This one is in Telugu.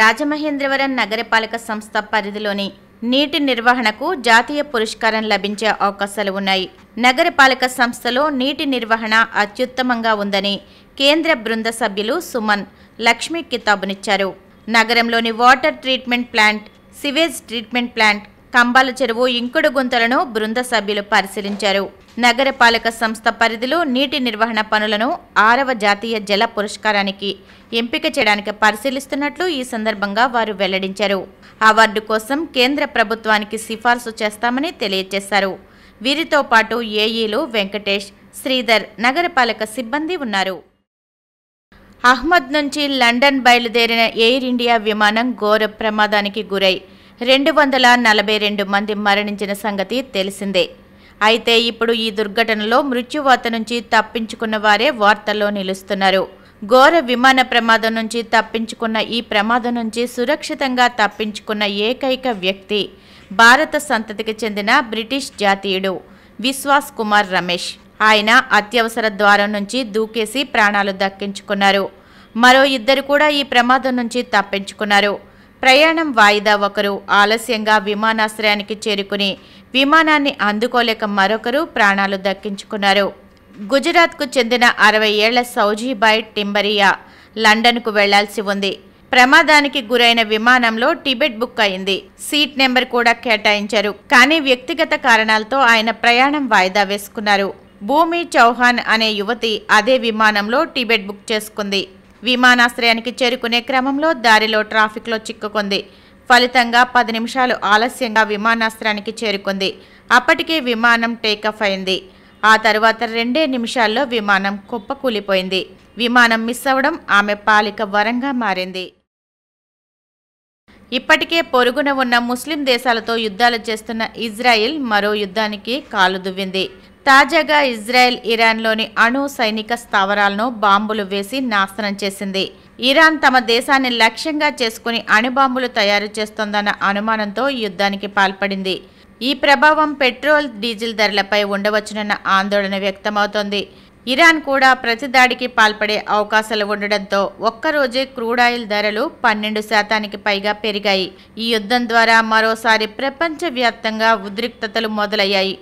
రాజమహేంద్రవరం నగరపాలక సంస్థ పరిధిలోని నీటి నిర్వహణకు జాతీయ పురస్కారం లభించే అవకాశాలు ఉన్నాయి. నగరపాలక సంస్థలో నీటి నిర్వహణ అత్యుత్తమంగా ఉందని కేంద్ర బృంద సభ్యులు సుమన్ లక్ష్మి కితాబునిచ్చారు. నగరంలోని water treatment plant, sewage treatment plant, Kambala చెరువు, ఇంకుడు గుంతలను బృంద సభ్యులు పరిశీలించారు. నగరపాలక సంస్థ పరిధిలో నీటి నిర్వహణ పనులను 6వ జాతీయ జల పురస్కారానికి ఎంపిక చేయడానికి పరిశీలిస్తున్నట్లు ఈ సందర్భంగా వారు వెల్లడించారు. అవార్డు కోసం కేంద్ర ప్రభుత్వానికి సిఫార్సు చేస్తామని తెలియజేశారు. వీరితో పాటు ఏఈలు వెంకటేష్, శ్రీధర్, నగరపాలక సిబ్బంది ఉన్నారు. అహ్మద్ నుంచి లండన్ బయలుదేరిన ఎయిర్ ఇండియా విమానం ఘోర ప్రమాదానికి గురై 242 మంది మరణించిన సంగతి తెలిసిందే. అయితే ఇప్పుడు ఈ దుర్ఘటనలో మృత్యువాత నుంచి తప్పించుకున్న వారే వార్తల్లో నిలుస్తున్నారు. ఘోర విమాన ప్రమాదం నుంచి తప్పించుకున్న ఈ ప్రమాదం నుంచి సురక్షితంగా తప్పించుకున్న ఏకైక వ్యక్తి భారత సంతతికి చెందిన బ్రిటిష్ జాతీయుడు విశ్వాస్ కుమార్ రమేష్. ఆయన అత్యవసర ద్వారం నుంచి దూకేసి ప్రాణాలు దక్కించుకున్నారు. మరో 2 కూడా ఈ ప్రమాదం నుంచి తప్పించుకున్నారు. ప్రయాణం వాయిదా ఒకరు ఆలస్యంగా విమానాశ్రయానికి చేరుకుని విమానాన్ని అందుకోలేక మరొకరు ప్రాణాలు దక్కించుకున్నారు. గుజరాత్కు చెందిన 60 ఏళ్ల సౌజీబాయ్ టింబరియా లండన్కు వెళ్లాల్సి ఉంది. ప్రమాదానికి గురైన విమానంలో టికెట్ బుక్ అయింది. సీట్ నెంబర్ కూడా కేటాయించారు. కానీ వ్యక్తిగత కారణాలతో ఆయన ప్రయాణం వాయిదా వేసుకున్నారు. భూమి చౌహాన్ అనే యువతి అదే విమానంలో టికెట్ బుక్ చేసుకుంది. విమానాశ్రయానికి చేరుకునే క్రమంలో దారిలో ట్రాఫిక్లో చిక్కుకుంది. ఫలితంగా 10 నిమిషాలు ఆలస్యంగా విమానాశ్రయానికి చేరుకుంది. అప్పటికే విమానం టేకాఫ్ అయింది. ఆ తర్వాత 2 నిమిషాల్లో విమానం కుప్పకూలిపోయింది. విమానం మిస్ అవ్వడం ఆమె పాలిక వరంగా మారింది. ఇప్పటికే పొరుగున ఉన్న ముస్లిం దేశాలతో యుద్ధాలు చేస్తున్న ఇజ్రాయిల్ మరో యుద్ధానికి కాలు దువ్వింది. తాజాగా ఇజ్రాయెల్ ఇరాన్లోని అణు సైనిక స్థావరాలను బాంబులు వేసి నాశనం చేసింది. ఇరాన్ తమ దేశాన్ని లక్ష్యంగా చేసుకుని అణుబాంబులు తయారు చేస్తోందన్న అనుమానంతో యుద్ధానికి పాల్పడింది. ఈ ప్రభావం పెట్రోల్, డీజిల్ ధరలపై ఉండవచ్చునన్న ఆందోళన వ్యక్తమవుతోంది. ఇరాన్ కూడా ప్రతిదాడికి పాల్పడే అవకాశాలు ఉండడంతో ఒక్కరోజే క్రూడాయిల్ ధరలు 12% పైగా పెరిగాయి. ఈ యుద్ధం ద్వారా మరోసారి ప్రపంచవ్యాప్తంగా ఉద్రిక్తతలు మొదలయ్యాయి.